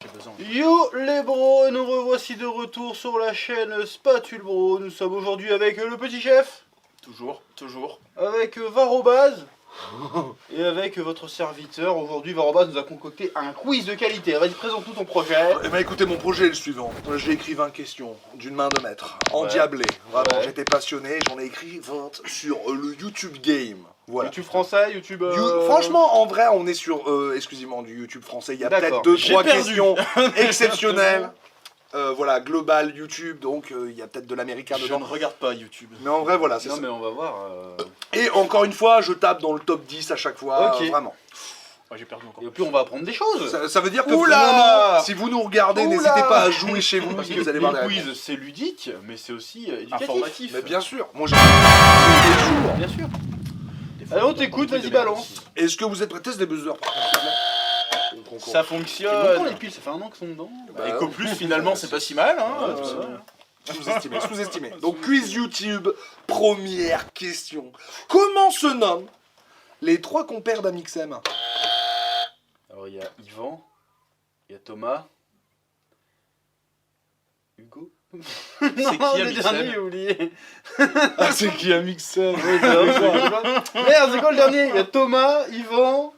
J'ai besoin. Yo les bros, nous revoici de retour sur la chaîne Spatule Bro. Nous sommes aujourd'hui avec le petit chef, Toujours. avec Varobaz et avec votre serviteur. Aujourd'hui, Varobaz nous a concocté un quiz de qualité. Vas-y, présente-nous ton projet. Eh ben écoutez, mon projet est le suivant. J'ai écrit 20 questions d'une main de maître, endiablées. Vraiment, Ouais. j'étais passionné, j'en ai écrit 20 sur le YouTube Game. Voilà. YouTube français, YouTube... Franchement, en vrai, on est sur exclusivement du YouTube français. Il y a D'accord. peut-être J'ai 2-3 perdu. questions exceptionnelles. Voilà, global YouTube, donc il y a peut-être de l'américain Je dedans. ne regarde pas YouTube. Mais en vrai, voilà, c'est Non ça. mais on va voir. Et encore une fois, je tape dans le top 10 à chaque fois, Ok. vraiment. Ouais, j'ai perdu encore. Et puis on va apprendre des choses. Ça veut dire que Oula vraiment, si vous nous regardez, Oula n'hésitez pas à jouer chez vous, Parce que vous allez voir le les quiz réponses. c'est ludique, mais c'est aussi éducatif. Informatif. Mais bien sûr, moi j'ai tous les jours. Bien sûr. Des fois, Allez, on il y a t'écoute, pas de vas-y, merde balance. aussi. Est-ce que vous êtes prêts? Test des buzzers. Ça C'est fonctionne. bon les piles, ça fait un an qu'ils sont dedans. Bah, Eco Plus, finalement, c'est pas si mal. Hein, Ouais, c'est ça. Sous-estimé, sous-estimé. Donc quiz YouTube, première question. Comment se nomment les 3 compères d'Amixem? Alors il y a Yvan, il y a Thomas, Hugo. C'est qui le Amixem dernier, j'ai oublié. Ah, c'est qui Amixem? Merde, c'est quoi le dernier? Il y a Thomas, Yvan.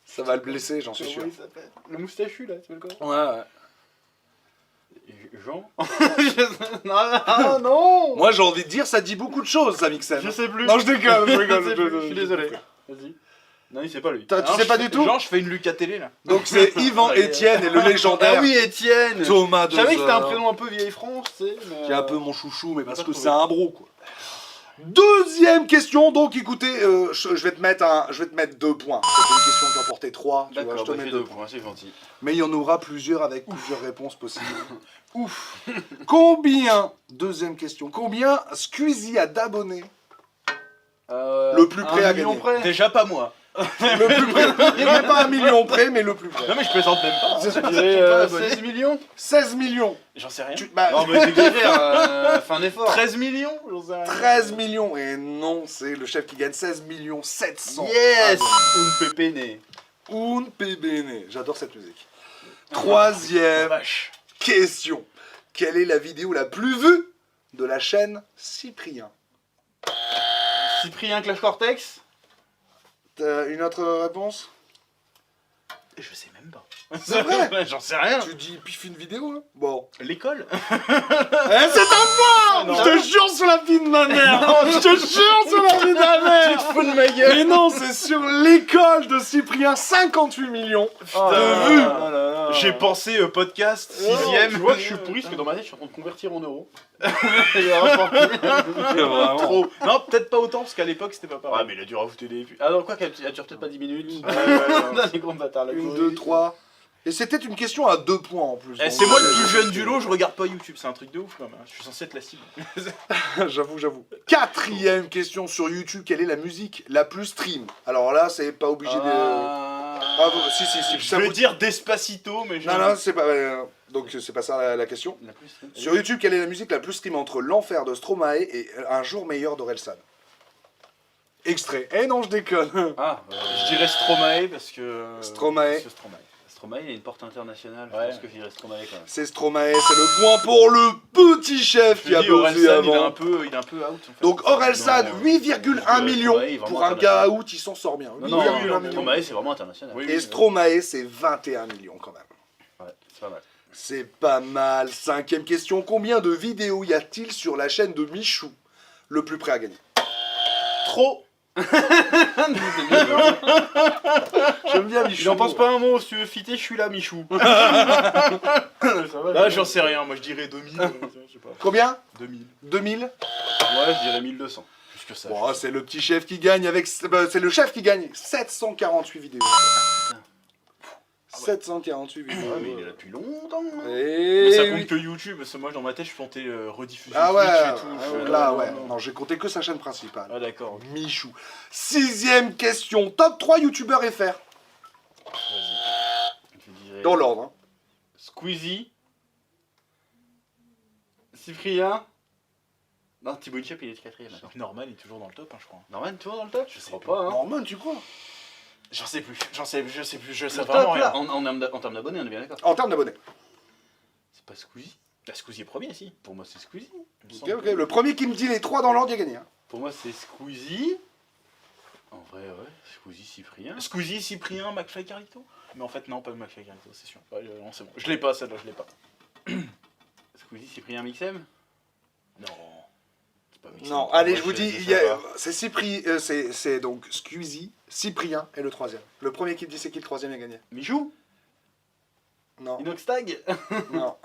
Ça va le blesser, j'en suis sûr. Comment il s'appelle? Le moustachu là, tu s'appelle quoi? Ouais. Jean. Non, non. Moi j'ai envie de dire, ça dit beaucoup de choses, Amixem. Je sais plus. Non, je déconne, je rigole. Je sais plus, je suis désolé. Vas-y. Non, il sait pas lui. Tu Alors, sais pas je du fais- tout? Genre, je fais une Lucas télé là. Donc c'est Yvan, Allez, Étienne et le légendaire Ah oui, Étienne. Thomas Je savais que c'était un Dozer, prénom un peu vieille France, tu sais. mais, qui est un peu mon chouchou, mais parce pas que trouvé. c'est un bro, quoi. Deuxième question, donc écoutez, je vais te mettre 2 points. C'était une question qui en portait 3, tu vois, D'accord, je te bah, mets fais 2 deux points. points, c'est gentil. Mais il y en aura plusieurs avec plusieurs réponses possibles. Ouf. Combien, deuxième question, combien Squeezie a d'abonnés? Le plus près un à million gagner. près. Déjà pas moi. Le plus près, il n'est pas 1 million près, mais le plus près. Non mais je plaisante même pas. C'est ce que Je je dirais, dirais, pas abonné. 16 millions. 16 millions. J'en sais rien. Non, mais t'exagères, fais un effort. 13 millions j'en sais rien. 13 millions. Et non, c'est le chef qui gagne 16 millions 700. Yes. abonnés. Un pépéné. Un pebene. J'adore cette musique. Oh, Troisième vache. question. Quelle est la vidéo la plus vue de la chaîne Cyprien? Cyprien Clash Cortex. T'as une autre réponse? Je sais même pas. C'est vrai? J'en sais rien. Tu dis pif une vidéo, hein? Bon. L'école. Eh, c'est un point! Non. Je te jure sur la vie de ma mère! Je te jure sur la vie de ma mère! Tu te fous de ma gueule. Mais non, c'est sur l'école de Cyprien, 58 millions de vues! J'ai pensé podcast, Oh, 6ème. tu vois que je suis pourri parce que dans ma tête je suis en train de convertir en euros. Il a rapporté. Trop. Non, peut-être pas autant parce qu'à l'époque c'était pas Ouais, pareil. mais il a dû rajouter des vues. Ah, non, quoi qu'elle dure peut-être pas 10 minutes. ouais. Non, les gros bâtards, la 1, Corée. 2, 3. Et c'était une question à 2 points en plus. Eh, donc, c'est moi le plus jeune du lot, je regarde pas YouTube, c'est un truc de ouf quand même. Je suis censé être la cible. J'avoue. Quatrième question sur YouTube, quelle est la musique la plus stream? Alors là, c'est pas obligé de... Ah, bon, si, Je ça vais vous- dire Despacito, mais je. Non, c'est pas... donc c'est pas ça la question. La plus stream. Sur YouTube, quelle est la musique la plus stream entre L'Enfer de Stromae et Un jour meilleur d'Orelsan? Extrait. Eh non, je déconne. Ah, Je dirais Stromae parce que. Stromae. parce que Stromae. Stromae, il a une porte internationale. Ouais. Je pense que je dirais Stromae quand même. C'est Stromae, c'est le point pour le petit chef Je qui a dis, bossé Orelsan, il est avant. un peu out. En fait. Donc Orelsan, Non, 8,1 millions. Stromae, il est vraiment Pour un gars international. out, il s'en sort bien. Non, 8,1 non, millions. Stromae, c'est vraiment international. Oui. Et Stromae, c'est 21 millions quand même. Ouais, c'est pas mal. C'est pas mal. Cinquième question, combien de vidéos y a-t-il sur la chaîne de Michou? Le plus près à gagner. Trop. J'aime bien Michou. Il en pense pas un mot, si tu veux fitter, je suis là, Michou. Ça va, Là, j'en sais rien, moi je dirais 2000. Je sais pas. Combien? 2000. 2000. Ouais, je dirais 1200. Plus que ça. Bon, c'est le petit chef qui gagne avec... c'est le chef qui gagne 748 vidéos. 748 vidéos. Ouais, mais il est là depuis longtemps. Hein. Et Mais ça oui. compte que YouTube, parce que moi dans ma tête je comptais rediffusion Ah ouais, Twitch et tout. donc je- là, non, ouais. non. Non, j'ai compté que sa chaîne principale. Ah d'accord, ok. Michou. Sixième question. Top 3 youtubeurs FR. Vas-y. Je dirais Dans l'ordre. Hein. Squeezie. Cyprien. Non, Thibaut Inchep, il est quatrième. Attends. Norman il est toujours dans le top, hein, je crois. Norman, toujours dans le top? Je sais crois pas. pas. Hein. Norman, tu crois? J'en sais plus, je sais Le vraiment top, rien. là. En termes d'abonnés, on est bien d'accord. En termes d'abonnés. C'est pas Squeezie. La Squeezie est premier, si. Pour moi, c'est Squeezie. il me Ok, semble. ok. Le premier qui me dit les 3 dans l'ordre, il a gagné. Hein. Pour moi, c'est Squeezie. En vrai, ouais. Squeezie, Cyprien. Squeezie, Cyprien, McFly, Carlito. Mais en fait, non, pas McFly, Carlito, c'est sûr. Ouais, non, c'est bon. Je l'ai pas, celle-là, je l'ai pas. Squeezie, Cyprien, Mixem. Non. C'est pas Mixem. Non, allez, ouais, je vous je dis, sais il y a- pas. c'est c'est donc Squeezie, Cyprien et le troisième. Le premier qui me dit c'est qui le troisième, il a gagné. Michou. Non, Inoxtag. non.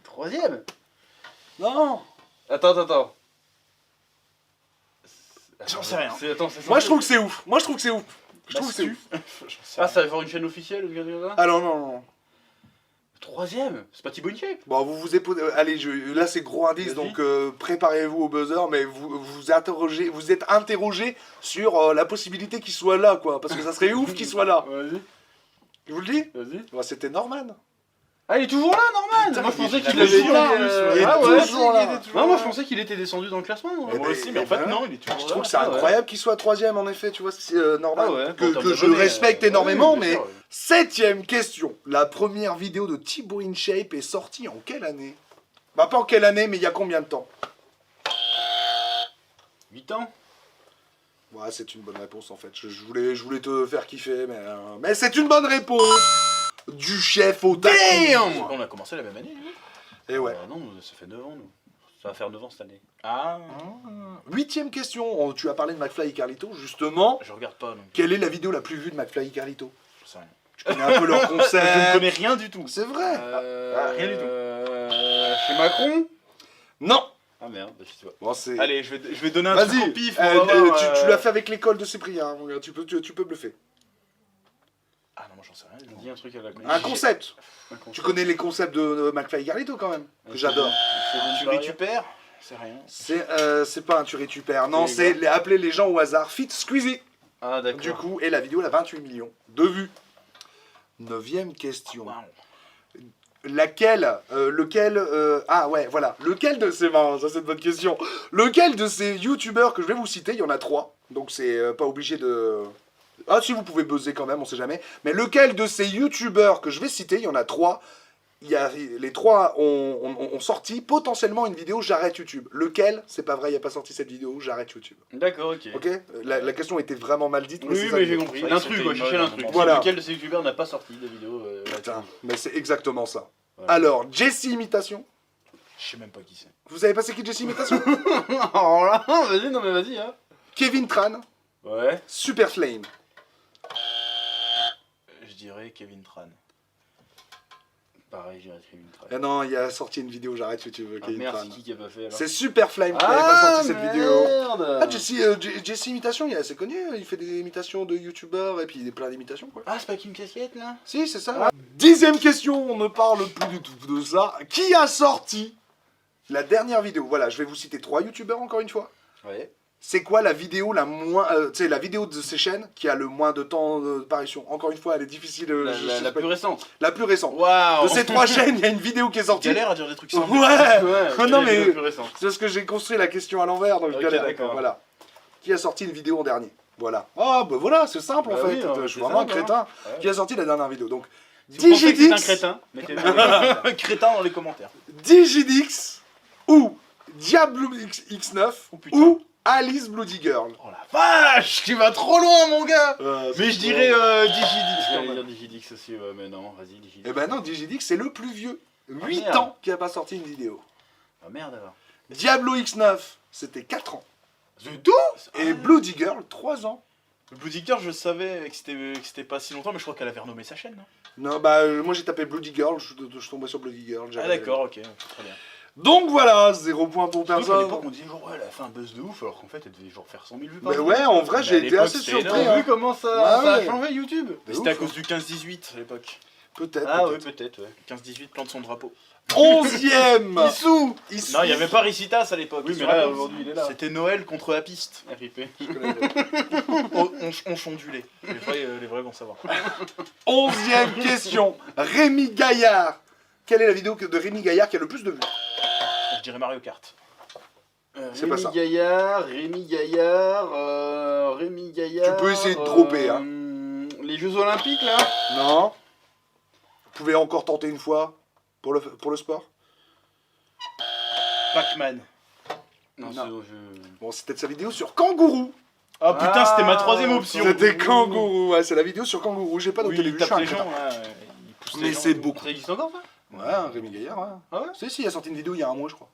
Troisième. Non. Attends. J'en sais rien. Attends, c'est Moi, je trouve que c'est ouf. Moi, je trouve que c'est ouf. Je trouve que c'est Bah, ouf. J'en sais Ah, rien. ça va faire une chaîne officielle ou quelque chose comme ça. Ah non, non, non. Troisième. C'est pas Thibaut InShape. Bon, vous vous êtes... allez, là c'est gros indice, Vas-y. donc préparez-vous au buzzer, mais vous êtes interrogé sur la possibilité qu'il soit là, quoi, parce que ça serait ouf qu'il soit là. Vas-y. Je vous le dis. Vas-y. Bah, c'était Norman. Ah, il est toujours là, Norman. Putain, moi, je pensais il qu'il est avait toujours là, été, il est Ah ouais. toujours là. Non, moi, je pensais qu'il était descendu dans le classement. moi. Eh Moi ben, aussi, mais en eh fait, ben, non, il est toujours Je là. trouve que c'est ah ouais. incroyable qu'il soit troisième, en effet, tu vois, Norman, Ah ouais, en que termes je d'abonnés, respecte ouais, énormément, bien mais... sûr, ouais. 7ème question. La première vidéo de Thibaut InShape est sortie en quelle année? Bah, pas en quelle année, mais il y a combien de temps? 8 ans. Ouais, c'est une bonne réponse en fait. Je voulais te faire kiffer, mais c'est une bonne réponse du chef au taquet. Damn. On a commencé la même année, nous. Et ouais. Non, ça fait 9 ans, nous. Ça va faire 9 ans cette année. Ah. 8ème question. Oh, tu as parlé de McFly et Carlito, justement. Je regarde pas, donc. Quelle est la vidéo la plus vue de McFly et Carlito? Je sais rien. Je connais un peu leur Je ne concept. connais rien du tout. C'est vrai. rien du tout. Chez Macron. Non. Ah merde, bah, je sais pas. Bon, c'est... Allez, je vais donner un truc Vas-y. au pif. On va voir, Tu l'as fait avec l'école de Cyprien. Regarde, tu peux bluffer. Ah non, moi j'en sais rien. Dis un truc à la Un concept. Un concept. Tu connais les concepts de McFly et Carlito quand même, que j'adore. Tu récupères. C'est rien. C'est pas un tu récupères. Non, Les c'est appeler les gens au hasard. Fit Squeezie. Ah, d'accord. Du coup, et la vidéo, elle a 28 millions de vues. 9ème question. Waouh. Ah ouais, voilà. Lequel de... C'est marrant, ça c'est une bonne question. Lequel de ces youtubeurs que je vais vous citer, il y en a 3. Donc c'est pas obligé de... Ah si, vous pouvez buzzer quand même, on sait jamais. Mais lequel de ces youtubeurs que je vais citer, il y en a 3. Les 3 ont sorti potentiellement une vidéo j'arrête YouTube. Lequel? C'est pas vrai, il n'y a pas sorti cette vidéo, j'arrête YouTube. D'accord, ok. Ok, la question était vraiment mal dite. Oui, c'est ça mais que- j'ai compris. C'est vrai que L'intrus, c'était quoi, une chercher mode, l'intrus. Voilà. Lequel de ces youtubeurs n'a pas sorti de vidéo Putain, mais c'est exactement ça. Voilà. Alors, Jesse Imitation. Je sais même pas qui c'est. Vous savez pas c'est qui Jesse Imitation? Oh là, vas-y, non mais vas-y, hein. Kevin Tran, Ouais. Super Flame. Je dirais Kevin Tran. Pareil, j'irai Kevin Tran. Ah non, il a sorti une vidéo j'arrête YouTube, Ah Kevin merde, Tran. c'est qui a pas fait alors? C'est Super Flame qui avait pas sorti cette vidéo. Merde. Ah, Jesse Imitation, c'est connu, il fait des imitations de youtubeurs et puis il est plein d'imitations quoi. Ah, c'est pas qu'une casquette là? Si, c'est ça. 10ème question, on ne parle plus du tout de ça. Qui a sorti la dernière vidéo? Voilà, je vais vous citer 3 youtubeurs encore une fois. Ouais. C'est quoi la vidéo la moins... tu sais, la vidéo de ces chaînes qui a le moins de temps de parution. Encore une fois, elle est difficile... je sais La pas- plus récente. la plus récente. Waouh! De ces 3 chaînes, il y a une vidéo qui est sortie. Galère à dire des trucs Ouais. simples. Ouais, Non, la mais- vidéo plus récente. C'est parce que j'ai construit la question à l'envers, donc je Ok, galère. d'accord. Voilà. Qui a sorti une vidéo en dernier? Voilà. Ah, bah voilà, c'est simple Bah en fait. oui, hein, Je suis c'est vraiment un simple, crétin. Ouais. Qui a sorti la dernière vidéo? Donc, Si vous pensez que c'est un Digidix, crétin, mettez-le dans les commentaires. Crétin dans les commentaires. Digidix ou Diablo X9 Oh, putain. ou Alice Bloody Girl. Oh la vache! Tu vas trop loin, mon gars! Mais Mais je dirais Digidix quand J'allais même. dire Digidix aussi, ouais, mais non, vas-y, Digidix. Eh ben non, Digidix c'est le plus vieux. 8 merde. ans qui a pas sorti une vidéo. Ah merde alors. Diablo X9, c'était 4 ans. C'est tout? Et Bloody Girl, 3 ans. Le Bloody Girl, je savais que c'était pas si longtemps, mais je crois qu'elle avait renommé sa chaîne, non? Non, bah moi j'ai tapé Bloody Girl, je tombais sur Bloody Girl. Ah j'avais- d'accord, ok, très bien. Donc voilà, 0 point pour Surtout qu'à personne. l'époque, on disait genre, ouais, elle a fait un buzz de ouf, alors qu'en fait, elle devait genre faire 100 000 vues par Mais vidéo. ouais, en vrai, Mais j'ai à été l'époque, assez c'était surpris, énorme. hein. T'as vu comment ça Ouais, a ouais. changé YouTube? De C'était à ouf, cause du 15-18 à l'époque. Peut-être. Ah ouais, peut-être. peut-être, ouais. 15-18 plante son drapeau. 11ème Issou Issou. Non, il n'y avait pas Ricitas à l'époque. Oui, ils mais sont là, là, aujourd'hui, il est là. C'était Noël contre la piste. RIP. On chondulait. Les vrais vont savoir. 11ème question. Rémi Gaillard. Quelle est la vidéo de Rémi Gaillard qui a le plus de vues? Je dirais Mario Kart. C'est pas ça. Rémi Gaillard. Tu peux essayer de dropper, hein. Les Jeux Olympiques là. Non. Vous pouvez encore tenter une fois pour le sport. Pac-Man. Non, Non. c'est- Bon, c'était sa vidéo sur Kangourou. Ah putain, c'était ma troisième option. C'était Kangourou, ouais, c'est la vidéo sur Kangourou. J'ai pas Oui, noté les il vues, tape je suis les un gens, crétin. ouais, il pousse Mais les gens. c'est beaucoup. Ça existe encore ça? Ouais, Rémi Gaillard, ouais. Ah ouais? Si, il a sorti une vidéo il y a un mois, je crois.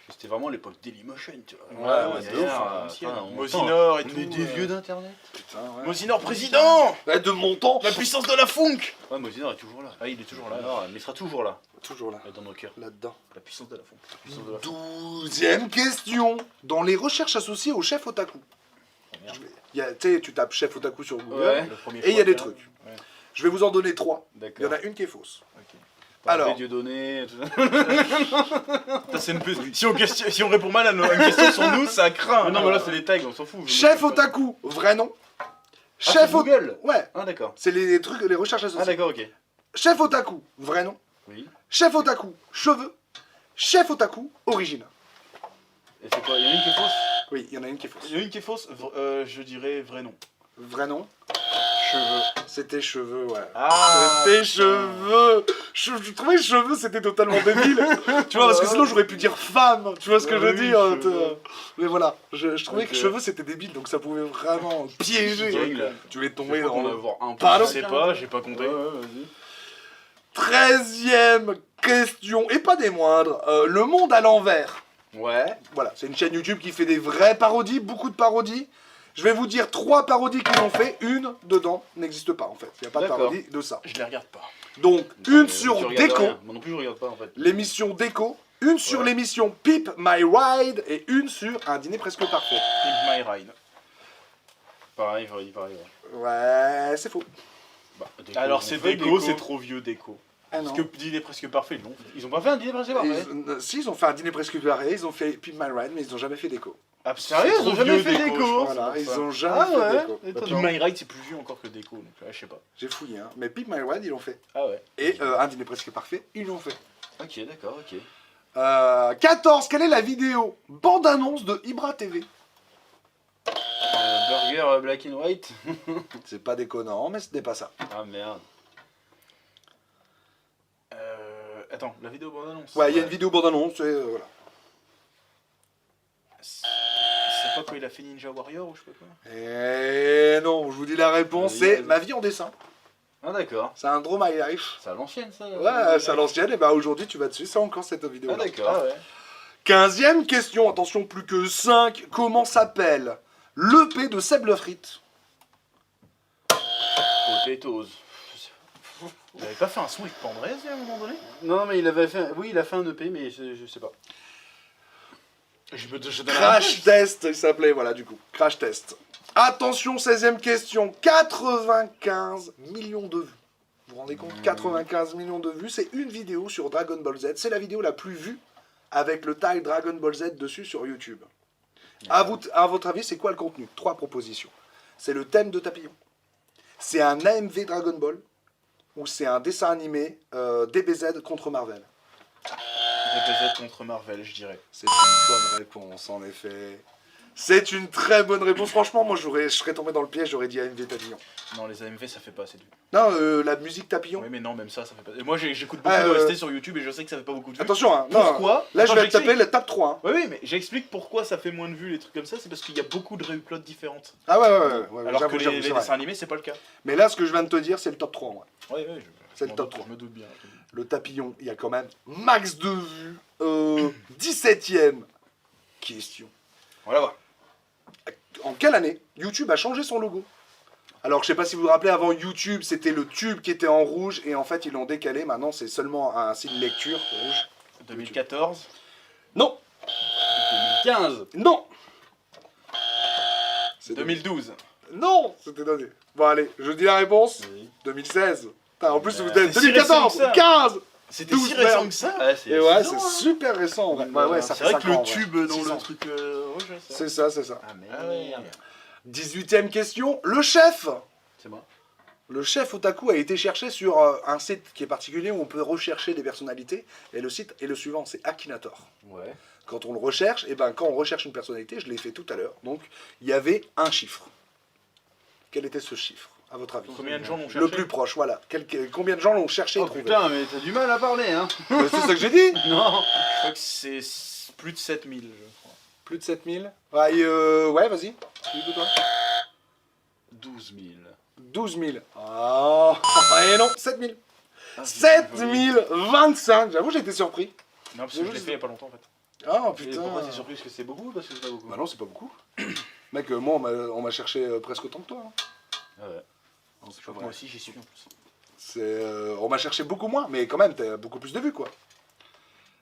C'était vraiment l'époque Dailymotion, tu vois. Ouais, c'est de ouf, ouf, l'ancienne. attends, on Mosinor et on tout. est des vieux d'internet. Putain, ouais. Mosinor président. De mon temps. La puissance de la funk. Ouais, Mosinor est toujours là. Ah, il est toujours là. Alors, mais il sera toujours là, Toujours là, dans nos cœurs. là-dedans. La puissance de la funk. La puissance de la funk. 12e question. Dans les recherches associées au chef otaku. merde. Tu sais, tu tapes chef otaku sur Google. Ouais. Le premier Et il y a choix, des là. trucs. Ouais, Je vais vous en donner 3. Il y D'accord. en a une qui est fausse. ok. Alors. Dieudonné, tout ça. Ça, c'est une plus. Si on répond mal à une question sur nous, ça craint. Non, mais là, c'est les tags, on s'en fout. Chef otaku, vrai nom. Chef Otaku. Google. Ouais, Ah, d'accord. c'est les trucs, les recherches Ah, associées. d'accord, ok. Chef otaku, vrai nom. Oui. Chef otaku, cheveux. Chef otaku, origine. Et c'est quoi? Il y en a une qui est fausse? Oui, il y en a une qui est fausse. Il y en a une qui est fausse, je dirais vrai nom. Vrai nom. Cheveux. C'était cheveux, ouais. Ah. C'était cheveux. Je trouvais cheveux, c'était totalement débile. Tu vois, parce que sinon j'aurais pu dire femme. Tu vois ce que je veux Oui, dire. cheveux. Mais voilà, je trouvais que Ok. cheveux c'était débile, donc ça pouvait vraiment piéger. Dingue. Tu voulais Je tomber crois dans qu'on va le... avoir un peu. Pardon Je sais pas, j'ai pas compté. vas-y. 13e question, et pas des moindres. Le monde à l'envers. Ouais. Voilà, c'est une chaîne YouTube qui fait des vraies parodies, beaucoup de parodies. Je vais vous dire 3 parodies qu'ils ont fait. Une dedans n'existe pas en fait. Il n'y a pas de D'accord. parodie de ça. Je les regarde pas. Donc, une sur Tu regardes Déco, rien. Moi non plus, je regarde pas en fait. l'émission Déco. Une sur Ouais. l'émission Peep My Ride. Et une sur Un dîner presque parfait. Pimp My Ride. Pareil, pareil. Ouais, c'est faux. Bah, Alors, ils c'est ont fait déco, c'est trop vieux déco. Ah non. Parce que dîner presque parfait, ils l'ont fait. Ils ont pas fait un dîner presque parfait. Si, ils ont fait Un dîner presque parfait. Ils ont fait Peep My Ride, mais ils n'ont jamais fait Déco. Ah, Sérieux, c'est ils ont trop jamais vieux, fait je déco. pense, Voilà, c'est ils pour ça. ont jamais Ah fait ouais, Déco. Bah, étonnant. Pimp My Ride, c'est plus vieux encore que déco, donc je sais pas. J'ai fouillé, hein. Mais Peep My Ride, ils l'ont fait. Ah ouais. Et Un dîner presque parfait, ils l'ont fait. Ok, d'accord, ok. 14, quelle est la vidéo bande-annonce de Ibra TV? Burger black and white. C'est pas déconnant, mais ce n'est pas ça. Ah merde. Attends, la vidéo bande-annonce. Ouais, il y a une vidéo bande-annonce, et voilà. C'est pas quand il a fait Ninja Warrior ou je sais pas quoi. Et non, je vous dis la réponse, Vas-y, c'est vas-y. Ma vie en dessin. Ah d'accord. C'est un Draw My Life. C'est à l'ancienne ça. Ouais, c'est à l'ancienne, et bah aujourd'hui tu vas dessus, c'est encore cette vidéo. Ah d'accord. Ah ouais. 15e question, attention, plus que 5. Comment s'appelle l'EP de Seb Le Frites? Potatoes. Il avait pas fait un son avec Pandrez à un moment donné? Non mais il avait fait. Oui, il a fait un EP, mais je sais pas. Je donne un Crash Test, il s'appelait, voilà, du coup. Crash Test. Attention, 16e question. 95 millions de vues. Vous vous rendez compte? 95 millions de vues, c'est une vidéo sur Dragon Ball Z. C'est la vidéo la plus vue avec le tag Dragon Ball Z dessus sur YouTube. À votre avis, c'est quoi le contenu? 3 propositions. C'est le thème de Tapillon. C'est un AMV Dragon Ball. Ou c'est un dessin animé DBZ contre Marvel. DBZ contre Marvel, je dirais. C'est une bonne réponse, en effet. C'est une très bonne réponse. Franchement, moi, je serais tombé dans le piège, j'aurais dit AMV Tapillon. Non, les AMV ça fait pas assez de vues. Non, la musique Tapillon. Oui, mais non, même ça fait pas. Et moi j'écoute beaucoup Ah, d'OST sur YouTube et je sais que ça fait pas beaucoup de vues. Attention, hein. Non, Pourquoi? là, Attends, je vais te j'explique. taper le top 3. Hein. Oui, oui, mais j'explique pourquoi ça fait moins de vues, les trucs comme ça, c'est parce qu'il y a beaucoup de réuploads différentes. Ah ouais, Alors j'avoue, que j'avoue, les c'est vrai. dessins animés, c'est pas le cas. Mais là, ce que je viens de te dire, c'est le top 3, moi. Ouais, ouais, C'est le top 3. Je me doute bien. Le Tapillon, il y a quand même max de vues. 17e question. Voilà, voilà. En quelle année YouTube a changé son logo? Alors, je sais pas si vous vous rappelez, avant YouTube, c'était le tube qui était en rouge, et en fait, ils l'ont décalé. Maintenant, c'est seulement un signe lecture rouge. 2014. Non, 2015. non, c'est 2012. Non, c'était donné. Bon, allez, je dis la réponse. Oui. 2016. Putain, en plus, vous C'est êtes si 2014, récent que ça. 15. C'était 12 si récent merde. que ça. Ah, c'est Et ouais, six c'est ans, hein. super récent. Ouais, ouais, ça C'est fait vrai 5 que le ans, ouais. tube dans 6 le ans. truc rouge, ça. C'est ça, c'est ça. Ah Ah ouais. merde. 18e question. Le chef. C'est moi. Le chef otaku a été cherché sur un site qui est particulier où on peut rechercher des personnalités. Et le site est le suivant, c'est Akinator. Ouais. Quand on le recherche, et ben quand on recherche une personnalité, je l'ai fait tout à l'heure, donc il y avait un chiffre. Quel était ce chiffre? à votre avis? Combien de gens l'ont cherché? Le plus proche, voilà. Combien de gens l'ont cherché et Oh trouvé? putain, mais t'as du mal à parler, hein. C'est ça que j'ai dit. Non. Je crois que c'est plus de 7000, je crois. Plus de 7000. Ouais, vas-y. Du coup, toi 12 000. 12 000. Oh, et non, 7000. Ah, 7025. J'avoue, j'ai été surpris. Non, parce que je l'ai fait il y a pas longtemps en fait. Oh Et putain. pourquoi t'es surpris? Parce que c'est beaucoup ou parce que c'est pas beaucoup? Bah non, c'est pas beaucoup. Mec, moi, on m'a cherché presque autant que toi. Hein. Ah ouais. Non, c'est Je pas crois que vrai. moi aussi j'y suis en plus. On m'a cherché beaucoup moins, mais quand même, t'as beaucoup plus de vues, quoi.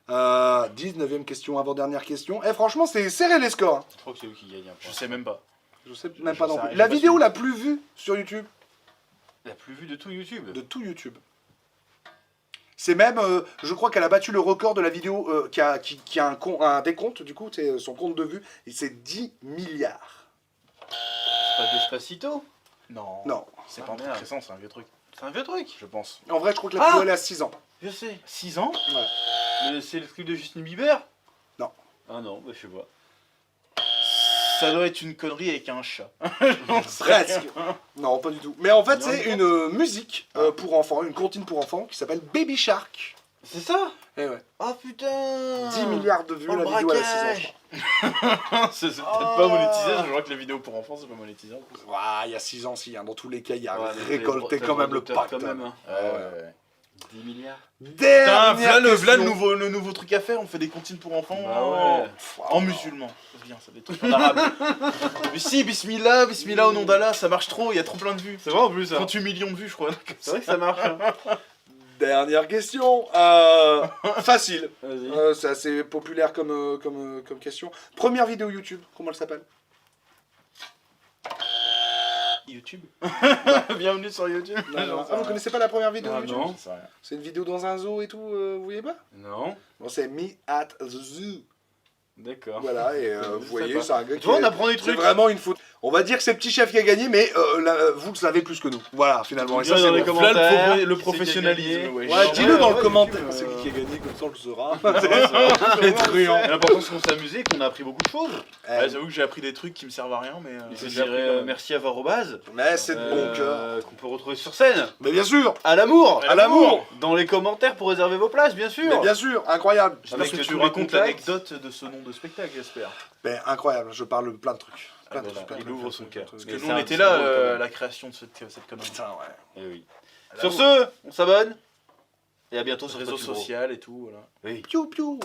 19ème question, avant-dernière question. Eh, franchement, c'est serré les scores. Hein. Je crois que c'est lui qui gagne. Je sais même pas. Je sais même Je pas non sais plus. rien, La j'ai pas vidéo suivi. la plus vue sur YouTube, La plus vue de tout YouTube. de tout YouTube. C'est même, je crois qu'elle a battu le record de la vidéo qui a un décompte, du coup, c'est son compte de vues, et c'est 10 milliards. C'est pas Despacito? Non. Non. C'est Ah, pas un truc merde. récent, c'est un vieux truc. C'est un vieux truc. Je pense. En vrai, je crois que la vidéo, elle est à 6 ans. Je sais. 6 ans? Ouais. Mais c'est le clip de Justin Bieber? Non. Ah non, bah je sais pas. Ça doit être une connerie avec un chat. Presque. Non, pas du tout. Mais en fait, Non, c'est non. une musique pour enfants, une comptine pour enfants qui s'appelle Baby Shark. C'est ça? Eh ouais. Oh putain! 10 milliards de vues, Oh, la le vidéo elle a 6 ans. je braquage. C'est peut-être Oh. pas monétisé, je crois que les vidéos pour enfants c'est pas monétisé en plus. crois. Ouah, il y a 6 ans, si, hein. Dans tous les cas, il y a Ouais, mais récolté t'as quand même le droit pacte. quand même, hein. Ouais. 10 milliards. Putain, Dernière v'là le question. nouveau truc à faire, on fait des comptines pour enfants Bah ouais. en musulman. C'est bien, ça des trucs en arabe. Mais si, bismillah, bismillah au nom d'Allah, ça marche trop, il y a trop plein de vues. C'est vrai en plus, hein. 38 millions de vues, je crois. C'est vrai que ça marche. Hein. Dernière question. Facile. Vas-y. C'est assez populaire comme question. Première vidéo YouTube, comment elle s'appelle? YouTube. Bienvenue sur YouTube. Ah, vous connaissez pas la première vidéo Ah, YouTube? non. J'en sais rien. C'est une vidéo dans un zoo et tout, vous voyez pas? Non. Bon, c'est Me at the Zoo. D'accord. Voilà, et Je vous sais voyez, pas. c'est un gars qui. Tu vois, on apprend des C'est trucs. vraiment une faute. On va dire que c'est Petit Chef qui a gagné, mais vous le savez plus que nous. Voilà, finalement. Et Dis-le ça, dans c'est les bon. commentaires. Là, le Qui c'est qui a professionnalisme. gagné. Ouais, Ouais, dis-le dans le ouais, commentaire. YouTube, C'est qui a gagné, comme ça on le saura. Les truands. L'important c'est qu'on s'est amusé et qu'on a appris beaucoup de choses. Ouais, j'avoue que j'ai appris des trucs qui me servent à rien, mais. Je j'ai appris dirais quand même. merci à Varobase. Mais c'est de bon cœur. Qu'on peut retrouver sur scène. Mais bien sûr, À l'amour. à l'amour. Dans les commentaires pour réserver vos places, bien sûr. Mais bien sûr, incroyable. J'espère Avec que tous tu les racontes contacts. l'anecdote de ce nom de spectacle, j'espère. Mais incroyable, je parle plein de trucs. Plein de voilà, trucs, il plein de ouvre trucs, son plein de cœur. trucs. Parce que Mais nous, on c'est était un là symbole, quand à même. la création de cette connerie. Putain, ouais. Eh oui. Sur ce, on s'abonne. Et à bientôt sur Réseau Pot Hugo. social et tout, voilà. Oui. Piou piou.